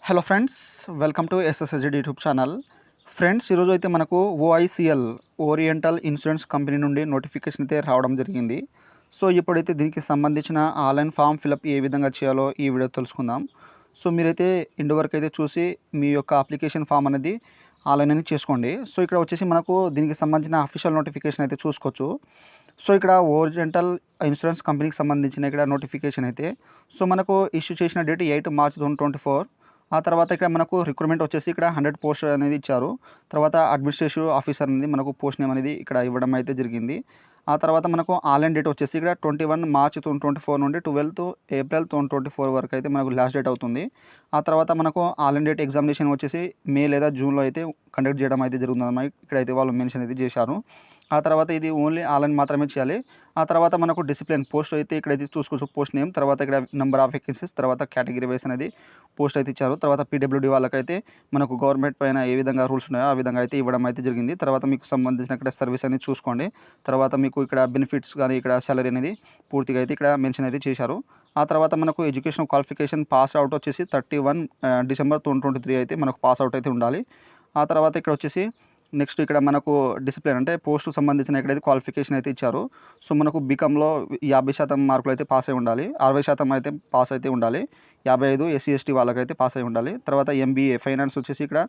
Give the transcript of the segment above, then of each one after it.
Hello friends, welcome to SSSZ YouTube channel. Friends, ఈరోజు అయితే మనకు ఓఐసిఎల్ ఓరియంటల్ ఇన్సూరెన్స్ కంపెనీ నుండి నోటిఫికేషన్ అయితే రావడం జరిగింది. సో ఇప్పుడైతే దీనికి సంబంధించిన ఆన్లైన్ ఫామ్ ఫిలప్ ఏ విధంగా చేయాలో ఈ వీడియో తెలుసుకుందాం. సో మీరైతే ఎండ్ వరకు అయితే చూసి మీ యొక్క అప్లికేషన్ ఫామ్ అనేది ఆన్లైన్ అనేది చేసుకోండి. సో ఇక్కడ వచ్చేసి మనకు దీనికి సంబంధించిన అఫీషియల్ నోటిఫికేషన్ అయితే చూసుకోవచ్చు. సో ఇక్కడ ఓరియంటల్ ఇన్సూరెన్స్ కంపెనీకి సంబంధించిన ఇక్కడ నోటిఫికేషన్ అయితే సో మనకు ఇష్యూ చేసిన డేట్ 8 మార్చ్ 2024. ఆ తర్వాత ఇక్కడ మనకు రిక్రూట్మెంట్ వచ్చేసి ఇక్కడ 100 పోస్ట్ అనేది ఇచ్చారు. తర్వాత అడ్మినిస్ట్రేటివ్ ఆఫీసర్ అనేది మనకు పోస్ట్ నేమ్ అనేది ఇక్కడ ఇవ్వడం అయితే జరిగింది. ఆ తర్వాత మనకు ఆన్లైన్ డేట్ వచ్చేసి ఇక్కడ 21 మార్చ్ 2024 నుండి 12 ఏప్రిల్ 2024 వరకు అయితే మనకు లాస్ట్ డేట్ అవుతుంది. ఆ తర్వాత మనకు ఆన్లైన్ డేట్ ఎగ్జామినేషన్ వచ్చేసి మే లేదా జూన్లో అయితే కండక్ట్ చేయడం అయితే జరుగుతుందన్నమాట. ఇక్కడైతే వాళ్ళు మెన్షన్ అయితే చేశారు. ఆ తర్వాత ఇది ఓన్లీ ఆన్లైన్ మాత్రమే చేయాలి. ఆ తర్వాత మనకు డిసిప్లిన్ పోస్ట్ అయితే ఇక్కడైతే చూసుకోవచ్చు. పోస్ట్ నేమ్, తర్వాత ఇక్కడ నెంబర్ ఆఫ్ వేకెన్సీస్, తర్వాత కేటగిరీ వైస్ అనేది పోస్ట్ అయితే ఇచ్చారు. తర్వాత పీడబ్ల్యూడీ వాళ్ళకైతే మనకు గవర్నమెంట్ పైన ఏ విధంగా రూల్స్ ఉన్నాయో ఆ విధంగా అయితే ఇవ్వడం అయితే జరిగింది. తర్వాత మీకు సంబంధించిన ఇక్కడ సర్వీస్ అనేది చూసుకోండి. తర్వాత మీకు ఇక్కడ బెనిఫిట్స్ కానీ ఇక్కడ సాలరీ అనేది పూర్తిగా అయితే ఇక్కడ మెన్షన్ అయితే చేశారు. ఆ తర్వాత మనకు ఎడ్యుకేషన్ క్వాలిఫికేషన్ పాస్ అవుట్ వచ్చేసి 31 డిసెంబర్ 2023 అయితే మనకు పాస్ అవుట్ అయితే ఉండాలి. ఆ తర్వాత ఇక్కడ వచ్చేసి నెక్స్ట్ ఇక్కడ మనకు డిసిప్లిన్ అంటే పోస్టుకు సంబంధించిన ఇక్కడైతే క్వాలిఫికేషన్ అయితే ఇచ్చారు. సో మనకు బీకామ్లో 50% మార్కులు అయితే పాస్ అయి ఉండాలి. 60% అయితే పాస్ అయితే ఉండాలి. 55 ఎస్సీ ఎస్టీ వాళ్ళకైతే పాస్ అయి ఉండాలి. తర్వాత ఎంబీఏ ఫైనాన్స్ వచ్చేసి ఇక్కడ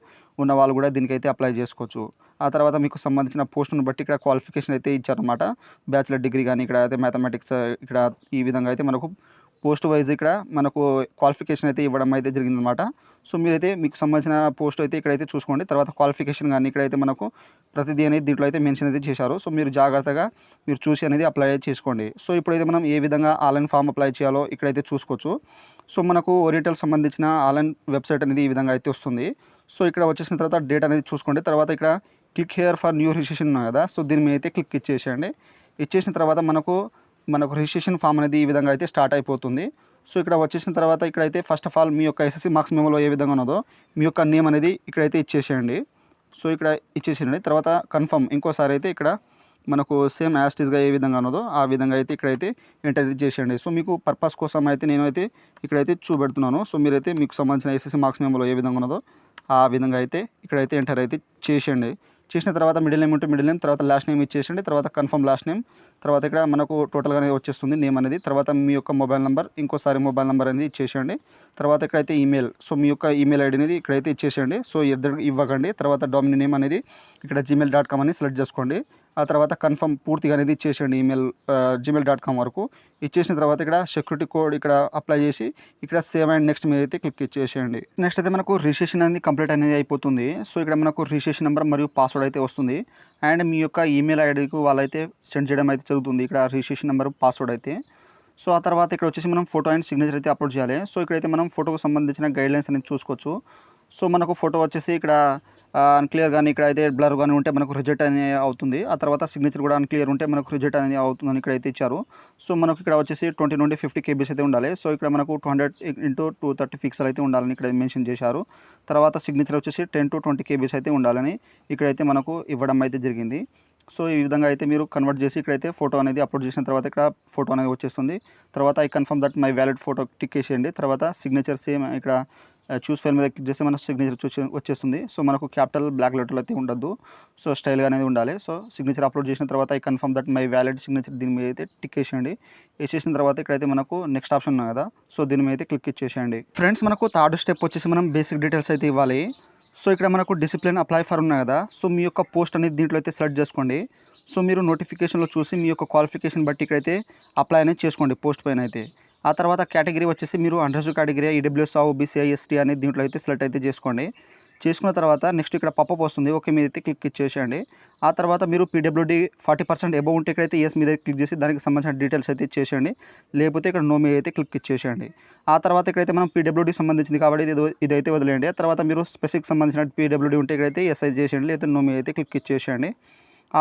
ఉన్న వాళ్ళు కూడా దీనికైతే అప్లై చేసుకోవచ్చు. ఆ తర్వాత మీకు సంబంధించిన పోస్టును బట్టి ఇక్కడ క్వాలిఫికేషన్ అయితే ఇచ్చారన్నమాట. బ్యాచిలర్ డిగ్రీ కానీ ఇక్కడ అయితే మ్యాథమెటిక్స్ ఇక్కడ ఈ విధంగా అయితే మనకు పోస్ట్ వైజ్ ఇక్కడ మనకు క్వాలిఫికేషన్ అయితే ఇవ్వడం అయితే జరిగిందనమాట. సో మీరైతే మీకు సంబంధించిన పోస్ట్ అయితే ఇక్కడైతే చూసుకోండి. తర్వాత క్వాలిఫికేషన్ కానీ ఇక్కడైతే మనకు ప్రతిదీ అనేది దీంట్లో అయితే మెన్షన్ అయితే చేశారు. సో మీరు జాగ్రత్తగా మీరు చూసి అనేది అప్లై చేసుకోండి. సో ఇప్పుడైతే మనం ఏ విధంగా ఆన్లైన్ ఫామ్ అప్లై చేయాలో ఇక్కడైతే చూసుకోవచ్చు. సో మనకు ఓరియంటల్ సంబంధించిన ఆన్లైన్ వెబ్సైట్ అనేది ఈ విధంగా అయితే వస్తుంది. సో ఇక్కడ వచ్చేసిన తర్వాత డేట్ అనేది చూసుకోండి. తర్వాత ఇక్కడ click here for new registration ఉన్నాయి కదా, సో దీని మీద అయితే క్లిక్ ఇచ్చేసేయండి. ఇచ్చేసిన తర్వాత మనకు రిజిస్ట్రేషన్ ఫామ్ అనేది ఈ విధంగా అయితే స్టార్ట్ అయిపోతుంది. సో ఇక్కడ వచ్చేసిన తర్వాత ఇక్కడైతే ఫస్ట్ ఆఫ్ ఆల్ మీ యొక్క ఎస్ఎస్సీ మార్క్స్ మెమోలో ఏ విధంగా ఉన్నదో మీ యొక్క నేమ్ అనేది ఇక్కడైతే ఇచ్చేసేయండి. సో ఇక్కడ ఇచ్చేసేయండి. తర్వాత కన్ఫర్మ్ ఇంకోసారి అయితే ఇక్కడ మనకు సేమ్ యాస్టీస్గా ఏ విధంగా ఉన్నదో ఆ విధంగా అయితే ఇక్కడైతే ఎంటర్ చేసేయండి. సో మీకు పర్పస్ కోసం అయితే నేను అయితే ఇక్కడైతే చూపెడుతున్నాను. సో మీరైతే మీకు సంబంధించిన ఎస్ఎస్సీ మార్క్స్ మెమోలో ఏ విధంగా ఉన్నదో ఆ విధంగా అయితే ఇక్కడైతే ఎంటర్ అయితే చేసేయండి. చేసిన తర్వాత మిడిల్ నేమ్ ఉంటే మిడిల్ నేమ్, తర్వాత లాస్ట్ నేమ్ ఇచ్చేసండి. తర్వాత కన్ఫర్మ్ లాస్ట్ నేమ్, తర్వాత ఇక్కడ మనకు టోటల్గానే వచ్చేస్తుంది నేమ్ అనేది. తర్వాత మీ యొక్క మొబైల్ నెంబర్, ఇంకోసారి మొబైల్ నెంబర్ అనేది ఇచ్చేసేయండి. తర్వాత ఇక్కడైతే ఈమెయిల్, సో మీ యొక్క ఈమెయిల్ ఐడి అనేది ఇక్కడైతే ఇచ్చేసేయండి. సో ఇద్దరు ఇవ్వకండి. తర్వాత డొమైన్ నేమ్ అనేది ఇక్కడ gmail.com అని సెలెక్ట్ చేసుకోండి. ఆ తర్వాత కన్ఫర్మ్ పూర్తిగా అనేది ఇచ్చేసేయండి ఈమెయిల్ gmail.com వరకు. ఇచ్చేసిన తర్వాత ఇక్కడ సెక్యూరిటీ కోడ్ ఇక్కడ అప్లై చేసి ఇక్కడ సేవ్ అండ్ నెక్స్ట్ మీద అయితే క్లిక్ ఇచ్చేసేయండి. నెక్స్ట్ అయితే మనకు రిజిస్ట్రేషన్ అనేది కంప్లీట్ అనేది అయిపోతుంది. సో ఇక్కడ మనకు రిజిస్ట్రేషన్ నెంబర్ మరియు పాస్వర్డ్ అయితే వస్తుంది. అండ్ మీ యొక్క ఈమెయిల్ ఐడికి వాళ్ళైతే సెండ్ చేయడం అయితే జరుగుతుంది ఇక్కడ రిజిస్ట్రేషన్ నెంబర్ పాస్వర్డ్ అయితే. సో ఆ తర్వాత ఇక్కడ వచ్చేసి మనం ఫోటో అండ్ సిగ్నేచర్ అయితే అప్లోడ్ చేయాలి. సో ఇక్కడైతే మనం ఫోటోకు సంబంధించిన గైడ్లైన్స్ అనేది చూసుకోవచ్చు. సో మనకు ఫోటో వచ్చేసి ఇక్కడ అన్క్లియర్ కానీ ఇక్కడ అయితే బ్లర్ కానీ ఉంటే మనకు రిజెక్ట్ అనేది అవుతుంది. ఆ తర్వాత సిగ్నేచర్ కూడా అన్క్లియర్ ఉంటే మనకు రిజెక్ట్ అనేది అవుతుందని ఇక్కడైతే ఇచ్చారు. సో మనకు ఇక్కడ వచ్చేసి 20 నుండి 50 కేబీస్ అయితే ఉండాలి. సో ఇక్కడ మనకు 200 × 230 పిక్సెల్ అయితే ఉండాలని ఇక్కడ మెన్షన్ చేశారు. తర్వాత సిగ్నేచర్ వచ్చేసి 10 to 20 కేబీస్ అయితే ఉండాలని ఇక్కడైతే మనకు ఇవ్వడం అయితే జరిగింది. సో ఈ విధంగా అయితే మీరు కన్వర్ట్ చేసి ఇక్కడైతే ఫోటో అనేది అప్లోడ్ చేసిన తర్వాత ఇక్కడ ఫోటో అనేది వచ్చేస్తుంది. తర్వాత I confirm that my valid photo tick వేసేయండి. తర్వాత సిగ్నేచర్ సేమ్ ఇక్కడ చూస్ ఫైల్ మీద క్లిక్ చేస్తే మనకు సిగ్నేచర్ వచ్చేస్తుంది. సో మనకు క్యాపిటల్ బ్లాక్ లెటర్లు అయితే ఉండద్దు. సో స్టైల్గా అనేది ఉండాలి. సో సిగ్నేచర్ అప్లోడ్ చేసిన తర్వాత I confirm that my valid signature దీని మీద అయితే టిక్ వేసేయండి. వేసేసిన తర్వాత ఇక్కడైతే మనకు నెక్స్ట్ ఆప్షన్ ఉంది కదా, సో దీని మీద అయితే క్లిక్ ఇచ్చేసేయండి. ఫ్రెండ్స్, మనకు థర్డ్ స్టెప్ వచ్చేసి మనం బేసిక్ డీటెయిల్స్ అయితే ఇవ్వాలి. సో ఇక్కడ మనకు డిసిప్లిన్ అప్లై ఫర్ ఉన్నాయి కదా, సో మీ యొక్క పోస్ట్ అనేది దీంట్లో అయితే సెలెక్ట్ చేసుకోండి. సో మీరు నోటిఫికేషన్లో చూసి మీ యొక్క క్వాలిఫికేషన్ బట్టి ఇక్కడైతే అప్లై అనేది చేసుకోండి పోస్ట్ పైన అయితే. ఆ తర్వాత కేటగిరీ వచ్చేసి మీరు unreserved category EWS OBC ST అనేది దీంట్లో అయితే సెలెక్ట్ అయితే చేసుకోండి. చేసుకున్న తర్వాత నెక్స్ట్ ఇక్కడ పప్పప్ వస్తుంది, ఓకే మీద అయితే క్లిక్ ఇచ్చేసేయండి. ఆ తర్వాత మీరు పీడబ్ల్యూడీ 40% అబౌవ్ ఉంటే ఇక్కడైతే ఎస్ మీద క్లిక్ చేసి దానికి సంబంధించిన డీటెయిల్స్ అయితే ఇచ్చేసేయండి. లేకపోతే ఇక్కడ నో మీద అయితే క్లిక్ ఇచ్చేసేయండి. ఆ తర్వాత ఇక్కడైతే మనం పీడబ్ల్యూడీ సంబంధించింది కాబట్టి ఇదైతే వదిలేయండి. ఆ తర్వాత మీరు స్పెసిఫిక్ సంబంధించిన పీడబ్ల్యూడీ ఉంటే ఇక్కడైతే ఎస్ఐ చేసేయండి, లేకపోతే నో మీద అయితే క్లిక్ ఇచ్చేసేయండి.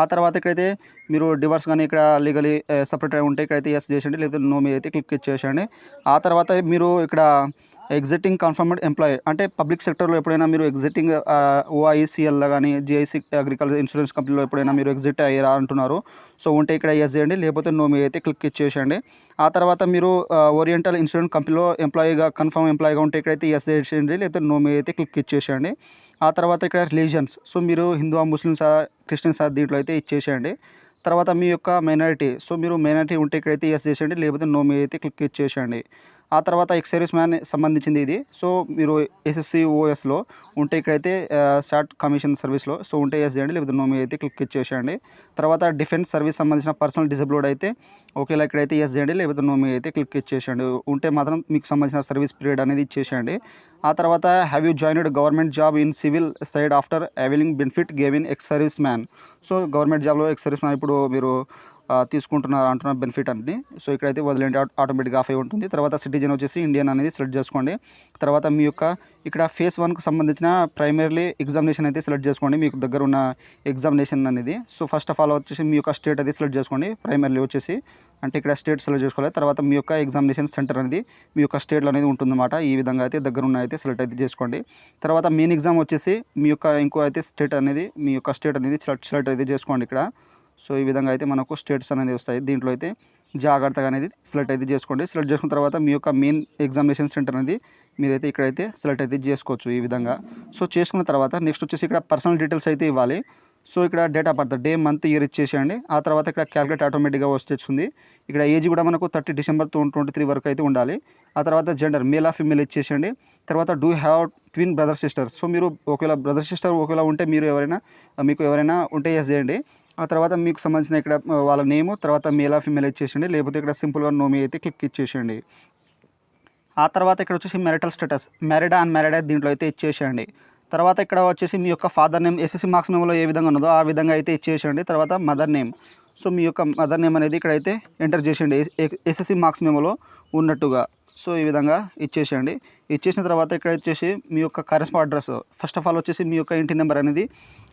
ఆ తర్వాత ఇక్కడైతే మీరు డివర్స్ కానీ ఇక్కడ లీగలీ సపరేట్ ఉంటే ఇక్కడైతే ఎస్ చేసేయండి, లేకపోతే నో మీద అయితే క్లిక్ ఇచ్చేసేయండి. ఆ తర్వాత మీరు ఇక్కడ ఎగ్జిటింగ్ కన్ఫర్మ్డ్ ఎంప్లాయీ అంటే పబ్లిక్ సెక్టర్లో ఎప్పుడైనా మీరు ఎగ్జిటింగ్ ఓఐసిఎల్లో కానీ జిఐసి అగ్రికల్చర్ ఇన్సూరెన్స్ కంపెనీలో ఎప్పుడైనా మీరు ఎగ్జిట్ అయ్యారా అంటున్నారు. సో ఉంటే ఇక్కడ ఎస్ చేయండి, లేకపోతే నో మీద అయితే క్లిక్ ఇచ్చేసేయండి. ఆ తర్వాత మీరు ఓరియంటల్ ఇన్సూరెన్స్ కంపెనీలో ఎంప్లాయీగా కన్ఫర్మ్ ఎంప్లాయీగా ఉంటే ఇక్కడైతే ఎస్ చేసేయండి, లేకపోతే నో మీద అయితే క్లిక్ ఇచ్చేసేయండి. ఆ తర్వాత ఇక్కడ రిలీజియన్స్, సో మీరు హిందూ ముస్లిమ్సా క్రిస్టియన్సా దీంట్లో అయితే ఇచ్చేసేయండి. తర్వాత మీ యొక్క మైనారిటీ, సో మీరు మైనారిటీ ఉంటే ఇక్కడైతే ఎస్ చేసేయండి, లేకపోతే నో మీద అయితే క్లిక్ ఇచ్చేసేయండి. ఆ తర్వాత ఎక్స్ సర్వీస్ మ్యాన్ సంబంధించింది ఇది. సో మీరు ఎస్ఎస్సి ఓఎస్లో ఉంటే ఇక్కడైతే షార్ట్ కమిషన్ సర్వీస్లో సో ఉంటే ఎస్ చేయండి, లేకపోతే నో మీద అయితే క్లిక్ ఇచ్చేసేయండి. తర్వాత డిఫెన్స్ సర్వీస్ సంబంధించిన పర్సనల్ డిజబుల్డ్ అయితే ఓకేలా ఇక్కడైతే ఎస్ చేయండి, లేకపోతే నో మీద అయితే క్లిక్ ఇచ్చేసేయండి. ఉంటే మాత్రం మీకు సంబంధించిన సర్వీస్ పీరియడ్ అనేది ఇచ్చేసేయండి. ఆ తర్వాత have you joined government job in civil side after availing benefit given ex service man. So government జాబ్లో ఎక్స్ సర్వీస్ మ్యాన్ ఇప్పుడు మీరు తీసుకుంటున్నారు అంటున్నారు బెనిఫిట్ అని. సో ఇక్కడైతే వదిలేండి, ఆటోమేటిక్గా ఆఫ్ అయి ఉంటుంది. తర్వాత సిటిజన్ వచ్చేసి ఇండియన్ అనేది సెలెక్ట్ చేసుకోండి. తర్వాత మీ యొక్క ఇక్కడ ఫేజ్ 1కు సంబంధించిన ప్రైమరీ ఎగ్జామినేషన్ అయితే సెలెక్ట్ చేసుకోండి, మీకు దగ్గర ఉన్న ఎగ్జామినేషన్ అనేది. సో ఫస్ట్ ఆఫ్ ఆల్ వచ్చేసి మీ యొక్క స్టేట్ అది సెలెక్ట్ చేసుకోండి. ప్రైమరీ వచ్చేసి అంటే ఇక్కడ స్టేట్ సెలెక్ట్ చేసుకోవాలి. తర్వాత మీ యొక్క ఎగ్జామినేషన్ సెంటర్ అనేది మీ యొక్క స్టేట్లో అనేది ఉంటుందన్నమాట. ఈ విధంగా అయితే దగ్గర ఉన్న అయితే సెలెక్ట్ అయితే చేసుకోండి. తర్వాత మెయిన్ ఎగ్జామ్ వచ్చేసి మీ యొక్క ఇంకో అయితే స్టేట్ అనేది మీ యొక్క స్టేట్ అనేది సెలెక్ట్ అయితే చేసుకోండి ఇక్కడ. సో ఈ విధంగా అయితే మనకు స్టేట్స్ అనేది వస్తాయి. దీంట్లో అయితే జాగ్రత్తగా అనేది సెలెక్ట్ అయితే చేసుకోండి. సెలెక్ట్ చేసుకున్న తర్వాత మీ యొక్క మెయిన్ ఎగ్జామినేషన్ సెంటర్ అనేది మీరైతే ఇక్కడైతే సెలెక్ట్ అయితే చేసుకోవచ్చు ఈ విధంగా. సో చేసుకున్న తర్వాత నెక్స్ట్ వచ్చేసి ఇక్కడ పర్సనల్ డీటెయిల్స్ అయితే ఇవ్వాలి. సో ఇక్కడ date of birth, day, month, year ఇచ్చేసేయండి. ఆ తర్వాత ఇక్కడ క్యాలిక్యులేట్ ఆటోమేటిక్గా వచ్చేస్తుంది. ఇక్కడ ఏజ్ కూడా మనకు 30 డిసెంబర్ 2023 వరకు అయితే ఉండాలి. ఆ తర్వాత జెండర్ మేల్ ఆర్ ఫీమేల్ ఇచ్చేసేయండి. తర్వాత do have twin brother sisters, so మీరు ఒకవేళ బ్రదర్ సిస్టర్ ఒకవేళ ఉంటే మీకు ఎవరైనా ఉంటే ఎస్ చేయండి. ఆ తర్వాత మీకు సంబంధించిన ఇక్కడ వాళ్ళ నేము, తర్వాత మేల్ ఆర్ ఫీమేల్ ఇచ్చేసేయండి, లేకపోతే ఇక్కడ సింపుల్గా నో మీ అయితే క్లిక్ ఇచ్చేసేయండి. ఆ తర్వాత ఇక్కడ వచ్చేసి మ్యారిటల్ స్టేటస్, మ్యారీడా అన్మ్యారీడా దీంట్లో అయితే ఇచ్చేసేయండి. తర్వాత ఇక్కడ వచ్చేసి మీ యొక్క ఫాదర్ నేమ్ ఎస్ఎస్సి మార్క్స్ మెమోలో ఏ విధంగా ఉన్నదో ఆ విధంగా అయితే ఇచ్చేసేయండి. తర్వాత మదర్ నేమ్, సో మీ యొక్క మదర్ నేమ్ అనేది ఇక్కడైతే ఎంటర్ చేసేయండి ఎస్ఎస్సి మార్క్స్ మెమోలో ఉన్నట్టుగా. సో ఈ విధంగా ఇచ్చేసేయండి. ఇచ్చేసిన తర్వాత ఇక్కడ వచ్చేసి మీ యొక్క correspond address, first of all వచ్చేసి మీ యొక్క ఇంటి నెంబర్ అనేది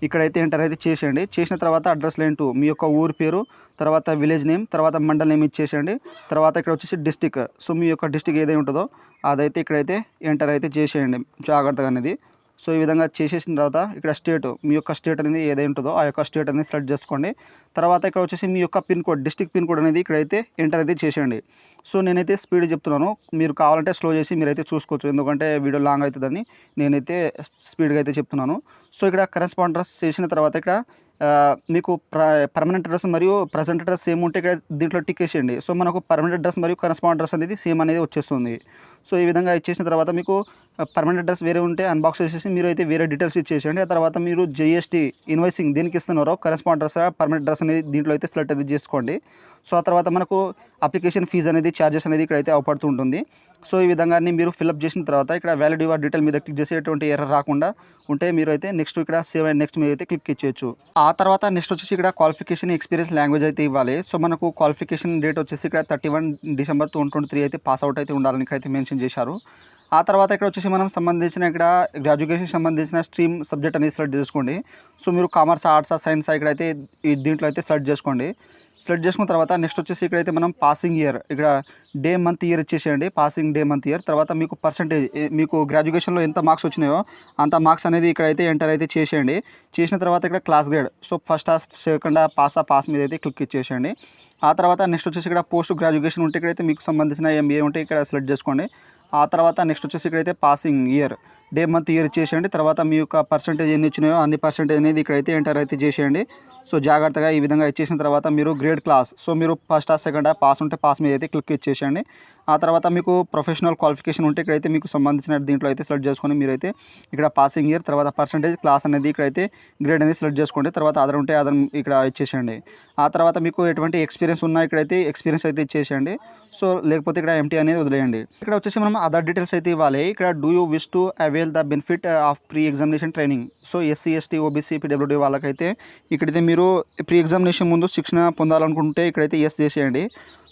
ఇక్కడైతే ఎంటర్ అయితే చేసేయండి. చేసిన తర్వాత అడ్రస్ లైన్ 2 మీ యొక్క ఊరి పేరు, తర్వాత విలేజ్ నేమ్, తర్వాత మండల్ నేమ్ ఇచ్చేసేయండి. తర్వాత ఇక్కడ వచ్చేసి డిస్టిక్, సో మీ యొక్క డిస్టిక్ ఏదై ఉంటుందో అదైతే ఇక్కడైతే ఎంటర్ అయితే చేసేయండి జాగ్రత్తగా అనేది. సో ఈ విధంగా చేసేసిన తర్వాత ఇక్కడ స్టేట్, మీ యొక్క స్టేట్ అనేది ఏదై ఉంటుందో ఆ యొక్క స్టేట్ అనేది సెలెక్ట్ చేసుకోండి. తర్వాత ఇక్కడ వచ్చేసి మీ యొక్క pin code, district pin code అనేది ఇక్కడైతే ఎంటర్ అయితే చేసేయండి. సో నేనైతే స్పీడ్ చెప్తున్నాను, మీరు కావాలంటే స్లో చేసి మీరైతే చూసుకోవచ్చు, ఎందుకంటే వీడియో లాంగ్ అవుతుందని నేనైతే స్పీడ్గా అయితే చెప్తున్నాను. సో ఇక్కడ కరెస్పాండర్స్ చేసిన తర్వాత ఇక్కడ మీకు పర్మనెంట్ అడ్రస్ మరియు ప్రజెంట్ అడ్రస్ సేమ్ ఉంటే ఇక్కడ దీంట్లో టిక్ వేసేయండి. సో మనకు పర్మనెంట్ అడ్రస్ మరియు కరెస్పాండ్ అడ్రస్ అనేది సేమ్ అనేది వచ్చేస్తుంది. సో ఈ విధంగా ఇచ్చేసిన తర్వాత మీకు పర్మనెంట్ అడ్రస్ వేరే ఉంటే అన్బాక్స్ చేసేసి మీరు అయితే వేరే డీటెయిల్స్ ఇచ్చేసేయండి. ఆ తర్వాత మీరు జిఎస్టీ ఇన్వాయిసింగ్ దేనికి ఇస్తున్నారో కరెస్పాండ్ అడ్రస్ పర్మనెంట్ అడ్రస్ అనేది దీంట్లో అయితే సెలెక్ట్ అయితే చేసుకోండి. సో ఆ తర్వాత మనకు అప్లికేషన్ ఫీజు అనేది ఛార్జెస్ అనేది ఇక్కడైతే అవపడుతూ ఉంటుంది. సో ఈ విధంగా మీరు ఫిల్అప్ చేసిన తర్వాత ఇక్కడ వ్యాలిడ్ యువర్ డీటెయిల్ మీద క్లిక్ చేసి ఎటువంటి ఎర్రర్ రాకుండా ఉంటే మీరు అయితే నెక్స్ట్ ఇక్కడ సేవ్ అండ్ నెక్స్ట్ మీద అయితే క్లిక్ ఇచ్చేయచ్చు. ఆ తర్వాత నెక్స్ట్ వచ్చేసి ఇక్కడ క్వాలిఫికేషన్ ఎక్స్పీరియన్స్ లాంగ్వేజ్ అయితే ఇవ్వాలి. సో మనకు క్వాలిఫికేషన్ డేట్ వచ్చేసి ఇక్కడ 31 డిసెంబర్ 2023 అయితే పాస్ అవుట్ అయితే ఉండాలని ఇక్కడైతే మెన్షన్ చేశారు. ఆ తర్వాత ఇక్కడ వచ్చేసి మనం సంబంధించిన ఇక్కడ గ్రాడ్యుయేషన్ సంబంధించిన స్ట్రీమ్ సబ్జెక్ట్ అనేది సెలెక్ట్ చేసుకోండి. సో మీరు కామర్స్, ఆర్ట్స్, సైన్స్ ఇక్కడైతే దీంట్లో అయితే సెలెక్ట్ చేసుకోండి. సెలెక్ట్ చేసుకున్న తర్వాత నెక్స్ట్ వచ్చేసి ఇక్కడైతే మనం పాసింగ్ ఇయర్, ఇక్కడ డే, మంత్, ఇయర్ ఇచ్చేసేయండి. Passing day, month, year. తర్వాత మీకు పర్సంటేజ్, మీకు గ్రాడ్యుయేషన్లో ఎంత మార్క్స్ వచ్చినాయో అంత మార్క్స్ అనేది ఇక్కడైతే ఎంటర్ అయితే చేసేయండి. చేసిన తర్వాత ఇక్కడ class grade, so first, second, pass మీద అయితే క్లిక్ ఇచ్చేసేయండి. ఆ తర్వాత నెక్స్ట్ వచ్చేసి ఇక్కడ పోస్ట్ గ్రాడ్యుయేషన్ ఉంటే ఇక్కడైతే మీకు సంబంధించిన ఎంబీఏ ఉంటే ఇక్కడ సెలెక్ట్ చేసుకోండి. ఆ తర్వాత నెక్స్ట్ వచ్చేసి ఇక్కడైతే passing year, day, month, year ఇచ్చేసేయండి. తర్వాత మీ యొక్క పర్సంటేజ్ ఎన్ని వచ్చినాయో అన్ని పర్సంటేజ్ అనేది ఇక్కడైతే ఎంటర్ అయితే చేసేయండి. సో జాగ్రత్తగా ఈ విధంగా ఇచ్చేసిన తర్వాత మీరు గ్రేడ్ క్లాస్, సో మీరు ఫస్ట్, సెకండ్, పాస్ ఉంటే పాస్ మీద అయితే క్లిక్ ఇచ్చేసేయండి. ఆ తర్వాత మీకు ప్రొఫెషనల్ క్వాలిఫికేషన్ ఉంటే ఇక్కడైతే మీకు సంబంధించిన దీంట్లో అయితే సెలెక్ట్ చేసుకొని మీరైతే ఇక్కడ పాసింగ్ ఇయర్, తర్వాత పర్సంటేజ్, క్లాస్ అనేది ఇక్కడైతే గ్రేడ్ అనేది సెలెక్ట్ చేసుకోండి. తర్వాత అదర్ ఉంటే అదర్ ఇక్కడ ఇచ్చేసేయండి. ఆ తర్వాత మీకు ఎటువంటి ఎక్స్పీరియన్స్ ఉన్నా ఇక్కడైతే ఎక్స్పీరియన్స్ అయితే ఇచ్చేసేయండి. సో లేకపోతే ఇక్కడ ఎంటీ అనేది వదిలేయండి. ఇక్కడ వచ్చేసి మనం అదర్ డీటెయిల్స్ అయితే ఇవ్వాలి. ఇక్కడ do you wish to avail the benefit of pre examination training. So SC, ST, OBC, PWD వాళ్ళకైతే ఇక్కడైతే మీరు ప్రీ ఎగ్జామినేషన్ ముందు శిక్షణ పొందాలనుకుంటే ఇక్కడైతే ఎస్ చేసేయండి.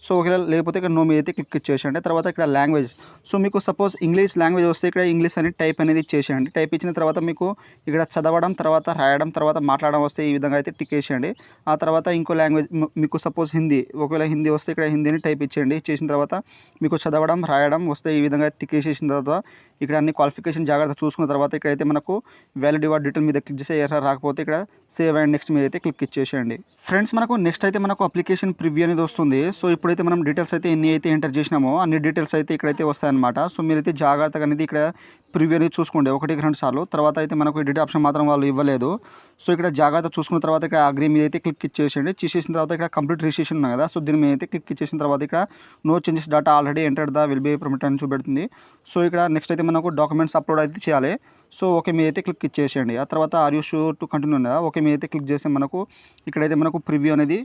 సో ఒకవేళ లేకపోతే ఇక్కడ నో మీద అయితే క్లిక్ ఇచ్చేసేయండి. తర్వాత ఇక్కడ లాంగ్వేజ్, సో మీకు సపోజ్ ఇంగ్లీష్ లాంగ్వేజ్ వస్తే ఇక్కడ ఇంగ్లీష్ అని టైప్ అనేది ఇచ్చేసేయండి. టైప్ ఇచ్చిన తర్వాత మీకు ఇక్కడ చదవడం, తర్వాత రాయడం, తర్వాత మాట్లాడడం వస్తే ఈ విధంగా అయితే టిక్ వేసేయండి. ఆ తర్వాత ఇంకో లాంగ్వేజ్ మీకు సపోజ్ హిందీ, ఒకవేళ హిందీ వస్తే ఇక్కడ హిందీని టైప్ ఇచ్చేయండి. చేసిన తర్వాత మీకు చదవడం, రాయడం వస్తే ఈ విధంగా టిక్ వేసేసిన తర్వాత ఇక్కడ అన్ని క్వాలిఫికేషన్ జాగ్రత్త చూసుకున్న తర్వాత ఇక్కడైతే మనకు వ్యాలిడ్ యువర్ డీటెయిల్ మీద క్లిక్ చేసి ఎర్రర్ రాకపోతే ఇక్కడ సేవ్ అండ్ నెక్స్ట్ మీద అయితే క్లిక్ ఇచ్చేసేయండి. ఫ్రెండ్స్ మనకు నెక్స్ట్ అయితే మనకు అప్లికేషన్ ప్రివ్యూ అనేది వస్తుంది. సో ఇప్పుడైతే మనం డీటెయిల్స్ అయితే ఎన్ని అయితే ఎంటర్ చేసినామో అన్ని డీటెయిల్స్ అయితే ఇక్కడైతే వస్తాయన్నమాట. సో మీరైతే జాగ్రత్తగా అనేది ఇక్కడ ప్రివ్యూ అనేది చూసుకోండి 1-2 సార్లు. తర్వాత అయితే మనకు ఎడిట్ ఆప్షన్ మాత్రం వాళ్ళు ఇవ్వలేదు. సో ఇక్కడ జాగ్రత్త చూసుకున్న తర్వాత ఇక్కడ అగ్రీ మీద అయితే క్లిక్ ఇచ్చేసేయండి. చేసేసిన తర్వాత ఇక్కడ కంప్లీట్ రిజిస్ట్రేషన్ ఉంది కదా, సో దీని మీద అయితే క్లిక్ ఇచ్చేసిన తర్వాత ఇక్కడ no changes data already enter the will be permit అని చూపెడుతుంది. సో ఇక్కడ నెక్స్ట్ అయితే మనకు డాక్యుమెంట్స్ అప్లోడ్ అయితే చేయాలి. సో ఓకే మీద అయితే క్లిక్ ఇచ్చేసేయండి. ఆ తర్వాత are you sure to continue ఉంది కదా, ఓకే మీద అయితే క్లిక్ చేస్తే మనకు ఇక్కడైతే మనకు ప్రివ్యూ అనేది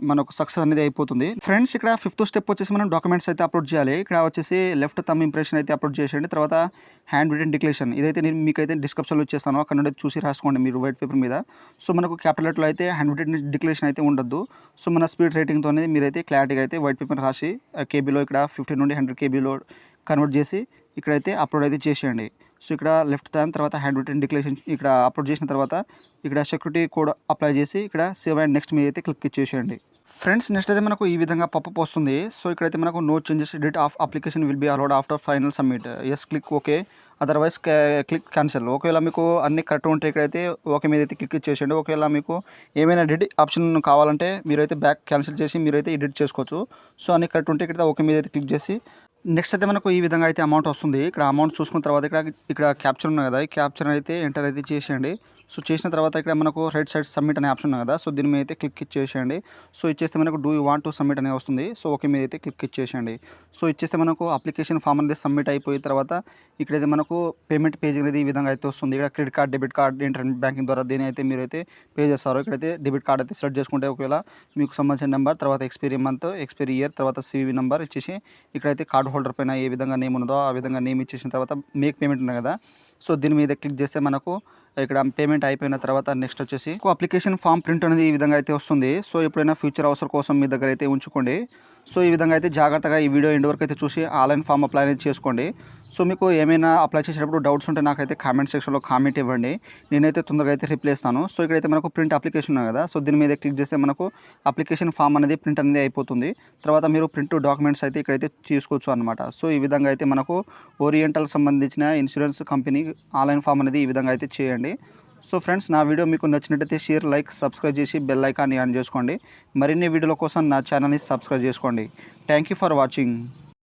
మనకు సక్సెస్ అనేది అయిపోతుంది. ఫ్రెండ్స్ ఇక్కడ 5th స్టెప్ వచ్చేసి మనం డాక్యుమెంట్స్ అయితే అప్లోడ్ చేయాలి. ఇక్కడ వచ్చేసి లెఫ్ట్ థంబ్ ఇంప్రెషన్ అయితే అప్లోడ్ చేసేయండి. తర్వాత హ్యాండ్ రిటన్ డిక్లరేషన్, ఇదైతే నేను మీకైతే డిస్క్రిప్షన్లో ఇచ్చేస్తాను, అక్కడ నుండి చూసి రాసుకోండి మీరు వైట్ పేపర్ మీద. సో మనకు క్యాపిటల్ లెటర్లో అయితే హ్యాండ్ రిటన్ డిక్లరేషన్ అయితే ఉండొద్దు. సో మన స్పీడ్ రేటింగ్తో అనేది మీరైతే క్లారిటీగా అయితే వైట్ పేపర్ రాసి కేబీలో ఇక్కడ 50 నుండి 100 కేబీలో కన్వర్ట్ చేసి ఇక్కడైతే అప్లోడ్ అయితే చేసేయండి. సో ఇక్కడ లెఫ్ట్ దాని తర్వాత హ్యాండ్ రిటన్ డిక్లరేషన్ ఇక్కడ అప్లోడ్ చేసిన తర్వాత ఇక్కడ సెక్యూరిటీ కోడ్ అప్లై చేసి ఇక్కడ సేవ్ అండ్ నెక్స్ట్ మీద అయితే క్లిక్ ఇచ్చేసేయండి. ఫ్రెండ్స్ నెక్స్ట్ అయితే మనకు ఈ విధంగా పాపప్ వస్తుంది. సో ఇక్కడైతే మనకు no changes date of application will be allowed after final submit, yes click okay, otherwise click cancel. ఒకవేళ మీకు అన్ని కరెక్ట్ ఉంటే ఇక్కడైతే ఓకే మీద అయితే క్లిక్ ఇచ్చేసేయండి. ఒకవేళ మీకు ఏమైనా ఎడిట్ ఆప్షన్ కావాలంటే మీరైతే బ్యాక్ క్యాన్సిల్ చేసి మీరైతే ఎడిట్ చేసుకోవచ్చు. సో అన్ని కరెక్ట్ ఉంటే ఇక్కడ ఓకే మీద అయితే క్లిక్ చేసి నెక్స్ట్ అయితే మనకు ఈ విధంగా అయితే అమౌంట్ వస్తుంది. ఇక్కడ అమౌంట్ చూసుకున్న తర్వాత ఇక్కడ క్యాప్చర్ ఉంది కదా, ఈ క్యాప్చర్ అయితే ఎంటర్ అయితే చేసేయండి. సో చేసిన తర్వాత ఇక్కడ మనకు రైట్ సైడ్ సబ్మిట్ అనే ఆప్షన్ ఉంది కదా, సో దీని మీద అయితే క్లిక్ ఇచ్చేసేయండి. సో ఇచ్చేస్తే మనకు do you want to submit అనే వస్తుంది. సో ఓకే మీద అయితే క్లిక్ ఇచ్చేసేయండి. సో ఇచ్చేస్తే మనకు అప్లికేషన్ ఫామ్ అనేది సబ్మిట్ అయిపోయిన తర్వాత ఇక్కడైతే మనకు పేమెంట్ పేజ్ అనేది ఈ విధంగా అయితే వస్తుంది. ఇక్కడ credit card, debit card, internet banking ద్వారా దీని అయితే మీరైతే పే చేస్తారు. ఇక్కడైతే డెబిట్ కార్డ్ అయితే సెలెక్ట్ చేసుకుంటే ఒకవేళ మీకు సంబంధించిన నెంబర్, తర్వాత ఎక్స్పైరీ మంత్, ఎక్స్పైరీ ఇయర్, తర్వాత సివి నెంబర్ ఇచ్చేసి ఇక్కడైతే కార్డ్ హోల్డర్ పైన ఏ విధంగా నేమ్ ఉన్నదో ఆ విధంగా నేమ్ ఇచ్చేసిన తర్వాత మేక్ పేమెంట్ ఉంది కదా, సో దీని మీద క్లిక్ చేస్తే మనకు ఇక్కడ పేమెంట్ అయిపోయిన తర్వాత నెక్స్ట్ వచ్చేసి అప్లికేషన్ ఫామ్ ప్రింట్ అనేది ఈ విధంగా అయితే వస్తుంది. సో ఎప్పుడైనా ఫ్యూచర్ అవసరం కోసం మీ దగ్గర అయితే ఉంచుకోండి. సో ఈ విధంగా అయితే జాగ్రత్తగా ఈ వీడియో ఎండ్ వరకు అయితే చూసి ఆన్లైన్ ఫామ్ అప్లై అనేది చేసుకోండి. సో మీకు ఏమైనా అప్లై చేసేటప్పుడు డౌట్స్ ఉంటే నాకైతే కామెంట్ సెక్షన్లో కామెంట్ ఇవ్వండి, నేనైతే తొందరగా అయితే రిప్లై ఇస్తాను. సో ఇక్కడైతే మనకు ప్రింట్ అప్లికేషన్ ఉంది కదా, సో దీని మీద క్లిక్ చేస్తే మనకు అప్లికేషన్ ఫామ్ అనేది ప్రింట్ అనేది అయిపోతుంది. తర్వాత మీరు ప్రింట్ డాక్యుమెంట్స్ అయితే ఇక్కడైతే తీసుకోవచ్చు అనమాట. సో ఈ విధంగా అయితే మనకు ఓరియంటల్ సంబంధించిన ఇన్సూరెన్స్ కంపెనీ ఆన్లైన్ ఫామ్ అనేది ఈ విధంగా అయితే చేయండి. సో ఫ్రెండ్స్ నా వీడియో మీకు నచ్చినట్టయితే షేర్, లైక్, సబ్స్క్రైబ్ చేసి బెల్ ఐకాన్ని ఆన్ చేసుకోండి. మరిన్ని వీడియోల కోసం నా ఛానల్ని సబ్స్క్రైబ్ చేసుకోండి. Thank you for watching.